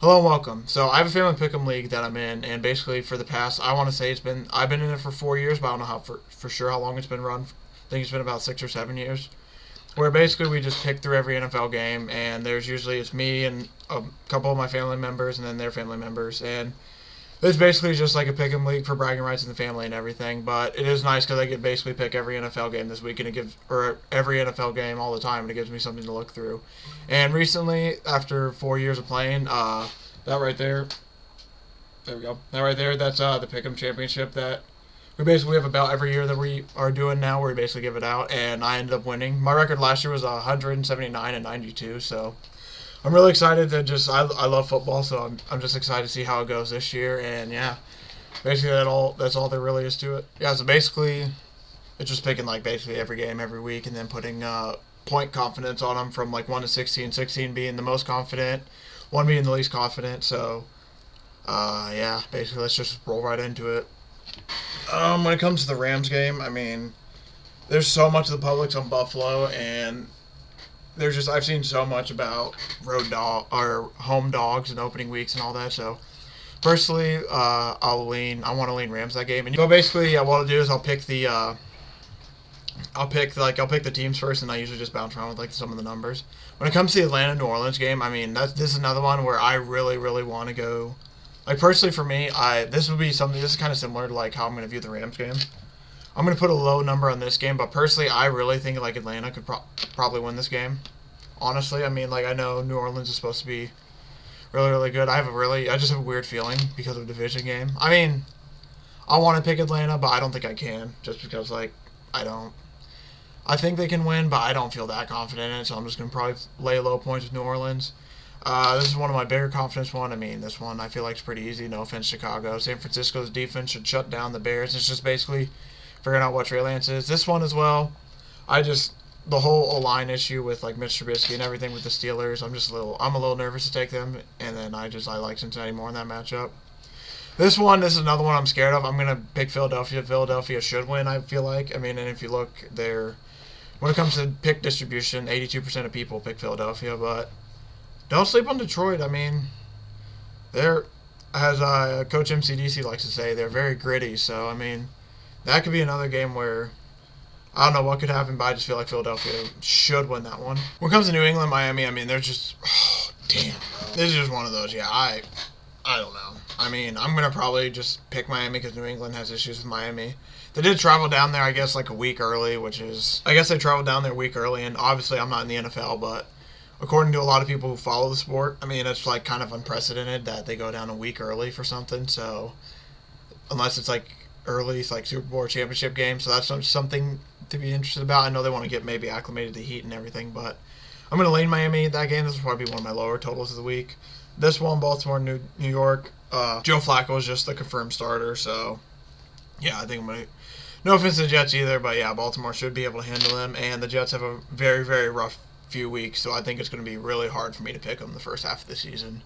Hello and welcome. So I have a family pick'em league that I'm in, and basically for the past, I want to say I've been in it for 4 years, but I don't know how for sure how long it's been run. I think it's been about 6 or 7 years. Where basically we just pick through every NFL game, and there's usually it's me and a couple of my family members, and then their family members, and it's basically just like a pick'em league for bragging rights in the family and everything. But it is nice because I get basically pick every NFL game this week, and it gives or every NFL game all the time, and it gives me something to look through. And recently, after 4 years of playing, that right there we go. That right there, that's the pick'em championship that we basically have about every year that we are doing now, where we basically give it out, and I ended up winning. My record last year was 179 and 92, so I'm really excited to I love football, so I'm just excited to see how it goes this year, and yeah, basically that's all there really is to it. Yeah, so basically it's just picking like basically every game every week, and then putting point confidence on them from like 1 to 16, 16 being the most confident, 1 being the least confident. So yeah, basically let's just roll right into it. When it comes to the Rams game, I mean, there's so much of the public's on Buffalo, and there's just I've seen so much about road dog or home dogs and opening weeks and all that. So personally, I want to lean Rams that game. And so basically, what I'll do is I'll pick the teams first, and I usually just bounce around with like some of the numbers. When it comes to the Atlanta New Orleans game, I mean this is another one where I really want to go. Like personally for me, this would be something. This is kind of similar to like how I'm going to view the Rams game. I'm going to put a low number on this game, but personally, I really think like Atlanta could probably win this game. Honestly, I mean, like I know New Orleans is supposed to be really good. I just have a weird feeling because of a division game. I mean, I want to pick Atlanta, but I don't think I can, just because like I don't. I think they can win, but I don't feel that confident in it, so I'm just going to probably lay low points with New Orleans. This is one of my bigger confidence one. I mean, this one I feel like is pretty easy. No offense, Chicago. San Francisco's defense should shut down the Bears. It's just basically figuring out what Trey Lance is. This one as well. The whole O-line issue with like Mitch Trubisky and everything with the Steelers. I'm a little nervous to take them, and then I like Cincinnati more in that matchup. This is another one I'm scared of. I'm gonna pick Philadelphia. Philadelphia should win. I feel like. I mean, and if you look there, when it comes to pick distribution, 82% of people pick Philadelphia, but don't sleep on Detroit. I mean, they're, as Coach MCDC likes to say, they're very gritty. So, I mean, that could be another game where I don't know what could happen, but I just feel like Philadelphia should win that one. When it comes to New England, Miami, I mean, they're just, oh, damn. This is just one of those. Yeah, I don't know. I mean, I'm going to probably just pick Miami because New England has issues with Miami. They did travel down there, I guess, like a week early, I guess they traveled down there a week early, and obviously I'm not in the NFL, but according to a lot of people who follow the sport, I mean, it's like kind of unprecedented that they go down a week early for something. So unless it's like early, it's like Super Bowl or championship game. So that's something to be interested about. I know they want to get maybe acclimated to the heat and everything, but I'm going to lean Miami that game. This will probably be one of my lower totals of the week. This one, Baltimore, New York. Joe Flacco is just the confirmed starter. So yeah, I think I'm going to. No offense to the Jets either, but yeah, Baltimore should be able to handle them. And the Jets have a very rough few weeks, so I think it's going to be really hard for me to pick them the first half of the season.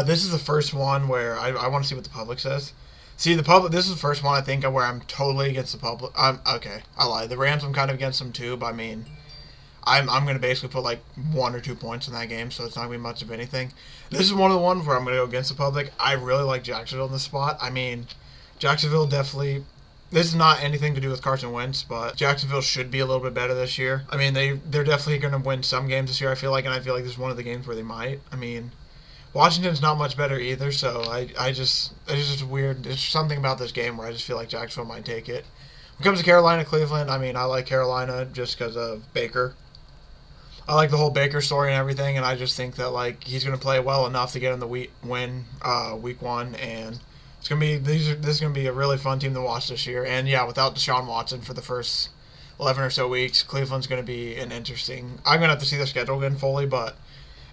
This is the first one where I want to see what the public says. See, the public. This is the first one I think where I'm totally against the public. Okay, I lied. The Rams, I'm kind of against them too, but I mean, I'm going to basically put like 1 or 2 points in that game, so it's not going to be much of anything. This is one of the ones where I'm going to go against the public. I really like Jacksonville in this spot. I mean, Jacksonville definitely. This is not anything to do with Carson Wentz, but Jacksonville should be a little bit better this year. I mean, they're definitely going to win some games this year, I feel like, and I feel like this is one of the games where they might. I mean, Washington's not much better either, so it's just weird. There's something about this game where I just feel like Jacksonville might take it. When it comes to Carolina, Cleveland, I mean, I like Carolina just because of Baker. I like the whole Baker story and everything, and I just think that like he's going to play well enough to get in the week 1, and this is gonna be a really fun team to watch this year. And yeah, without Deshaun Watson for the first 11 or so weeks, Cleveland's gonna be an interesting. I'm gonna have to see their schedule again fully, but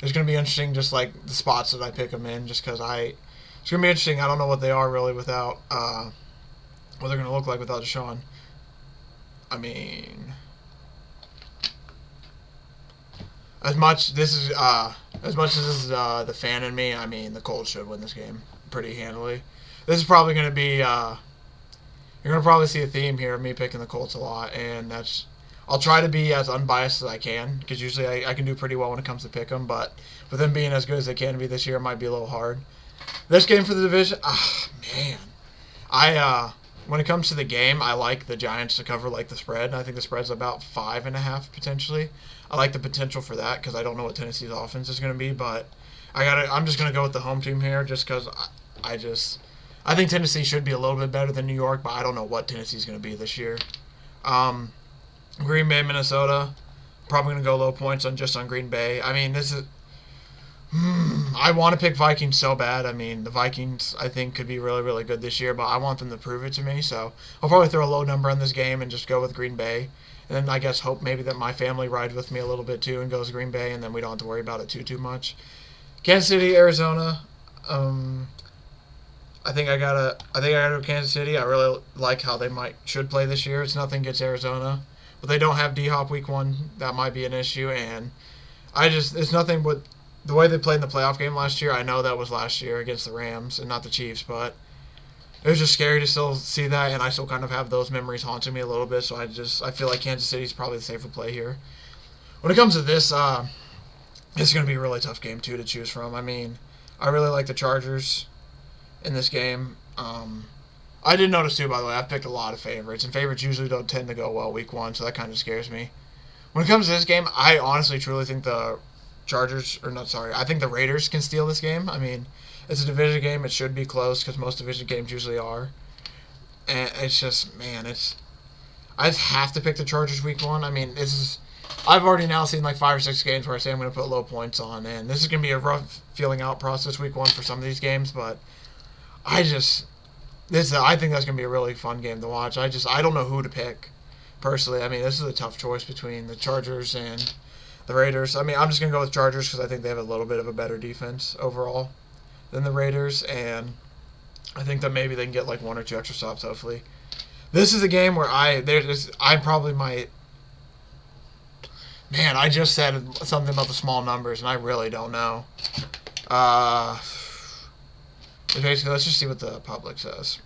it's gonna be interesting. Just like the spots that I pick them in, just because it's gonna be interesting. I don't know what they are really without what they're gonna look like without Deshaun. I mean, as much as this is the fan in me, I mean the Colts should win this game pretty handily. This is probably going to be, you're going to probably see a theme here of me picking the Colts a lot, and I'll try to be as unbiased as I can because usually I can do pretty well when it comes to pick 'em, but with them being as good as they can be this year, it might be a little hard. This game for the division, man, when it comes to the game, I like the Giants to cover like the spread. I think the spread's about 5.5 potentially. I like the potential for that because I don't know what Tennessee's offense is going to be, but I'm just going to go with the home team here just because I think Tennessee should be a little bit better than New York, but I don't know what Tennessee's going to be this year. Green Bay, Minnesota, probably going to go low points on Green Bay. I mean, this is. I want to pick Vikings so bad. I mean, the Vikings, I think, could be really, really good this year, but I want them to prove it to me. So I'll probably throw a low number on this game and just go with Green Bay. And then I guess hope maybe that my family rides with me a little bit too and goes Green Bay, and then we don't have to worry about it too much. Kansas City, Arizona. I think I gotta go Kansas City. I really like how they should play this year. It's nothing against Arizona, but they don't have D-Hop week 1. That might be an issue, and it's nothing but the way they played in the playoff game last year. I know that was last year against the Rams and not the Chiefs, but it was just scary to still see that, and I still kind of have those memories haunting me a little bit. So I feel like Kansas City is probably the safer play here. When it comes to this, it's going to be a really tough game too to choose from. I mean, I really like the Chargers in this game. I did notice too, by the way, I've picked a lot of favorites, and favorites usually don't tend to go well week 1, so that kind of scares me. When it comes to this game, I honestly truly think the I think the Raiders can steal this game. I mean, it's a division game. It should be close because most division games usually are. And it's just, man, I just have to pick the Chargers week 1. I mean, I've already now seen like 5 or 6 games where I say I'm going to put low points on, and this is going to be a rough feeling out process week 1 for some of these games, but I think that's going to be a really fun game to watch. I don't know who to pick, personally. I mean, this is a tough choice between the Chargers and the Raiders. I mean, I'm just going to go with Chargers because I think they have a little bit of a better defense overall than the Raiders, and I think that maybe they can get like 1 or 2 extra stops, hopefully. This is a game where I probably might. Man, I just said something about the small numbers, and I really don't know. Basically, let's just see what the public says.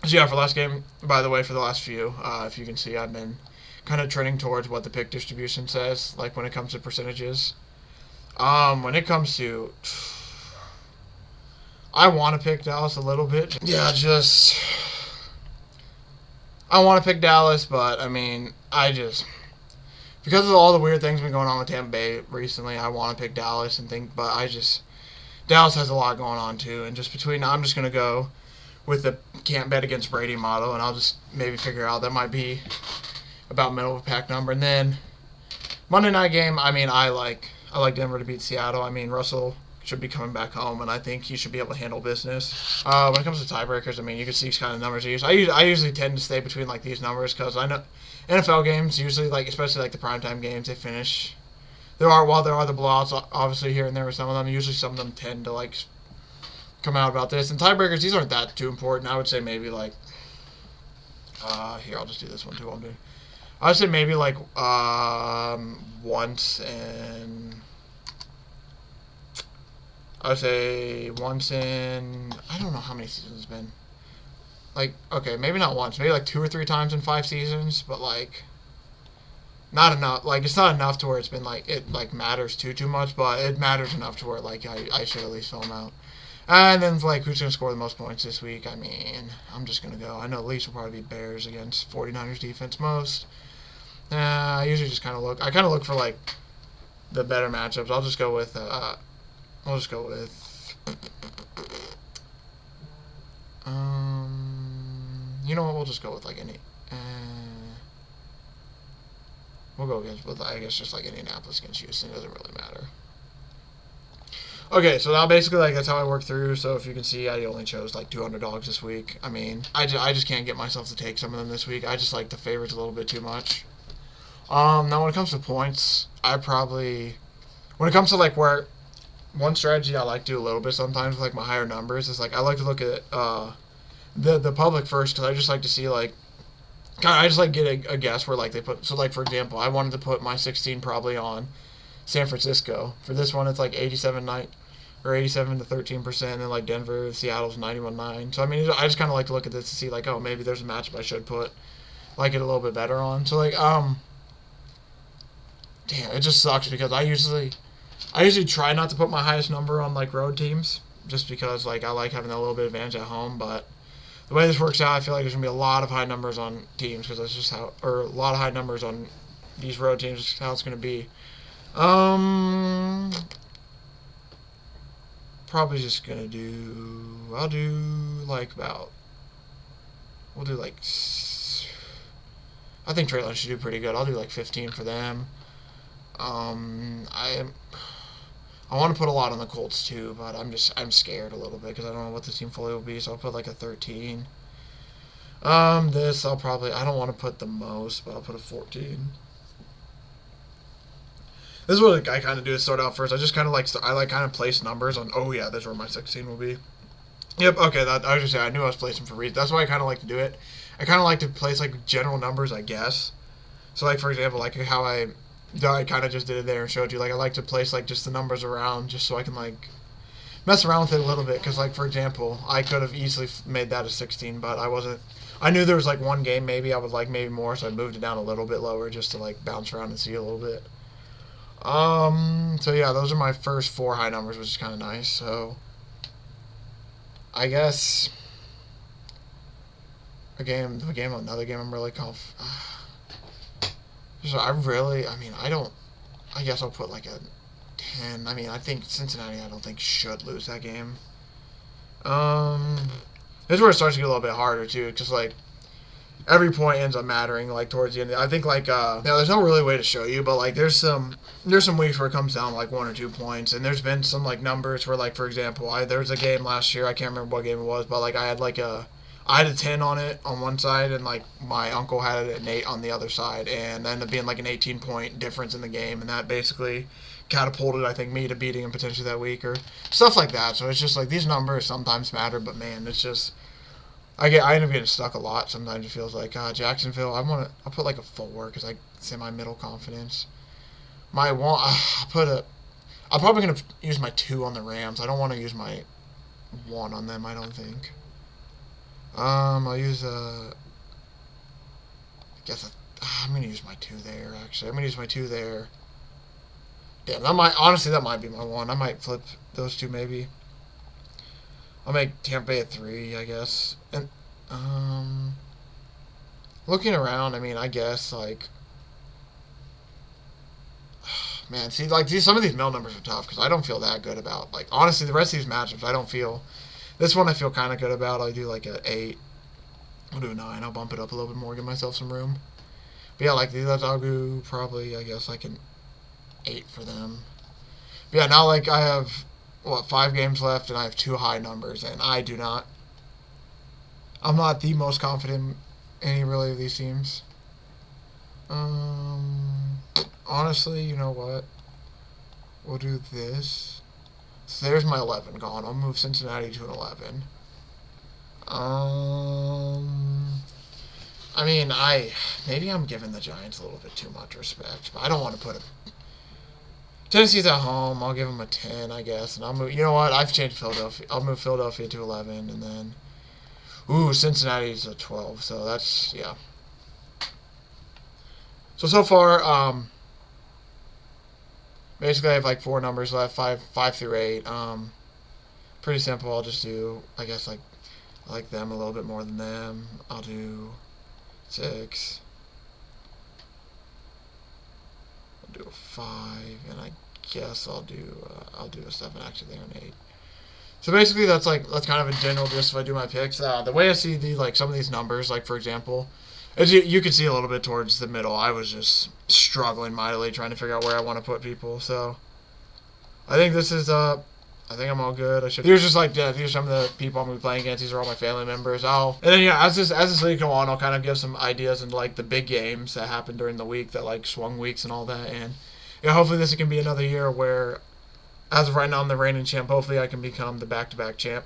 So yeah, for last game, by the way, for the last few, if you can see, I've been kind of trending towards what the pick distribution says, like when it comes to percentages. When it comes to, I want to pick Dallas a little bit. Yeah, I want to pick Dallas, but I mean, because of all the weird things been going on with Tampa Bay recently, I want to pick Dallas Dallas has a lot going on too, and I'm just gonna go with the can't bet against Brady model, and I'll just maybe figure out that might be about middle of a pack number. And then Monday night game, I mean, I like Denver to beat Seattle. I mean, Russell should be coming back home, and I think he should be able to handle business. When it comes to tiebreakers, I mean, you can see these kind of numbers. I usually tend to stay between like these numbers because I know NFL games usually, like especially like the primetime games, they finish. While there are the blowouts, obviously here and there with some of them, usually some of them tend to like come out about this. And tiebreakers, these aren't that too important. I would say maybe like here, I'll just do this one too. I would say maybe like once in I don't know how many seasons it's been. Like, okay, maybe not once, maybe like 2 or 3 times in 5 seasons, but like not enough. Like, it's not enough to where it's been like it like matters too much, but it matters enough to where like I should at least fill them out. And then like who's gonna score the most points this week? I mean, I'm just gonna go. I know Leafs will probably be Bears against 49ers defense most. I usually just kind of look. I kind of look for like the better matchups. I'll just go with. You know what? We'll just go with like any. We'll go with I guess just like Indianapolis against Houston. It doesn't really matter. Okay, so now basically like that's how I work through. So if you can see, I only chose like 2 underdogs this week. I mean, I just can't get myself to take some of them this week. I just like the favorites a little bit too much. Now when it comes to points, when it comes to like where one strategy I like to do a little bit sometimes with like my higher numbers is like I like to look at the public first because I just like to see like I just like get a guess where like they put. So like for example, I wanted to put my 16 probably on San Francisco. For this one, it's like 87 to 13%, and then like Denver, Seattle's 91.9. So I mean, I just kind of like to look at this to see like, oh, maybe there's a matchup I should put like it a little bit better on. So like damn, it just sucks because I usually try not to put my highest number on like road teams just because like I like having that little bit of advantage at home, but the way this works out, I feel like there's gonna be a lot of high numbers on teams because that's just how, or a lot of high numbers on these road teams. Is how it's gonna be. Probably just gonna do. I'll do like about. We'll do like. I think Traylon should do pretty good. I'll do like 15 for them. I want to put a lot on the Colts too, but I'm scared a little bit because I don't know what the team fully will be, so I'll put like a 13. This I don't want to put the most, but I'll put a 14. This is what I kind of do to start out first. I just kind of kind of place numbers on. Oh yeah, this is where my 16 will be. Yep. Okay. That I was just saying. I knew I was placing for reasons. That's why I kind of like to do it. I kind of like to place like general numbers, I guess. So like for example, like how I kind of just did it there and showed you. Like I like to place like just the numbers around, just so I can like mess around with it a little bit. Because like for example, I could have easily made that a 16, but I wasn't. I knew there was like one game maybe I would like maybe more, so I moved it down a little bit lower just to like bounce around and see a little bit. So yeah, those are my first 4 high numbers, which is kind of nice. So I guess another game I'm really confident. I guess I'll put like a 10. I mean, I think Cincinnati, I don't think should lose that game. This is where it starts to get a little bit harder too, because like every point ends up mattering like towards the end. I think like there's no really way to show you, but like there's some weeks where it comes down like 1 or 2 points, and there's been some like numbers where like for example there was a game last year, I can't remember what game it was, but like I had a 10 on it on one side, and like my uncle had it at an 8 on the other side, and ended up being like an 18-point difference in the game, and that basically catapulted I think me to beating him potentially that week or stuff like that. So it's just like these numbers sometimes matter, but man, it's just. I end up getting stuck a lot. Sometimes it feels like Jacksonville. I'll put like a 4 because I semi-middle confidence. I'm probably gonna use my 2 on the Rams. I don't want to use my 1 on them. I don't think. I'll use I'm gonna use my 2 there. Actually, I'm gonna use my 2 there. Damn, that might be my 1. I might flip those 2 maybe. I'll make Tampa Bay a 3, I guess. And looking around, I mean, I guess like, man, see, like some of these middle numbers are tough because I don't feel that good about. Like honestly, the rest of these matchups, I don't feel. This one I feel kind of good about. I do like a 8. I'll do a 9. I'll bump it up a little bit more, give myself some room. But yeah, like these, I'll do probably I guess like an 8 for them. But yeah, now like I have. 5 games left, and I have 2 high numbers, and I'm not the most confident in any really of these teams. Honestly, you know what? We'll do this. So there's my 11 gone. I'll move Cincinnati to an 11. I mean, maybe I'm giving the Giants a little bit too much respect, but I don't want to put a. Tennessee's at home. I'll give them a 10, I guess. And I'll move. You know what? I've changed Philadelphia. I'll move Philadelphia to 11, and then, Cincinnati's a 12. So that's yeah. So far, basically I have like 4 numbers left, 5 through 8. Pretty simple. I'll just do. I guess like I like them a little bit more than them. I'll do 6. Do a 5, and I guess I'll do a 7 actually there, an 8. So basically that's kind of a general gist if I do my picks. The way I see some of these numbers, like for example, as you can see a little bit towards the middle, I was just struggling mightily trying to figure out where I want to put people. So I think this is I think I'm all good. Here's just like these are some of the people I'm gonna be playing against. These are all my family members. And then yeah, as this league go on, I'll kind of give some ideas and like the big games that happened during the week that like swung weeks and all that. And yeah, hopefully this can be another year where, as of right now, I'm the reigning champ. Hopefully I can become the back-to-back champ.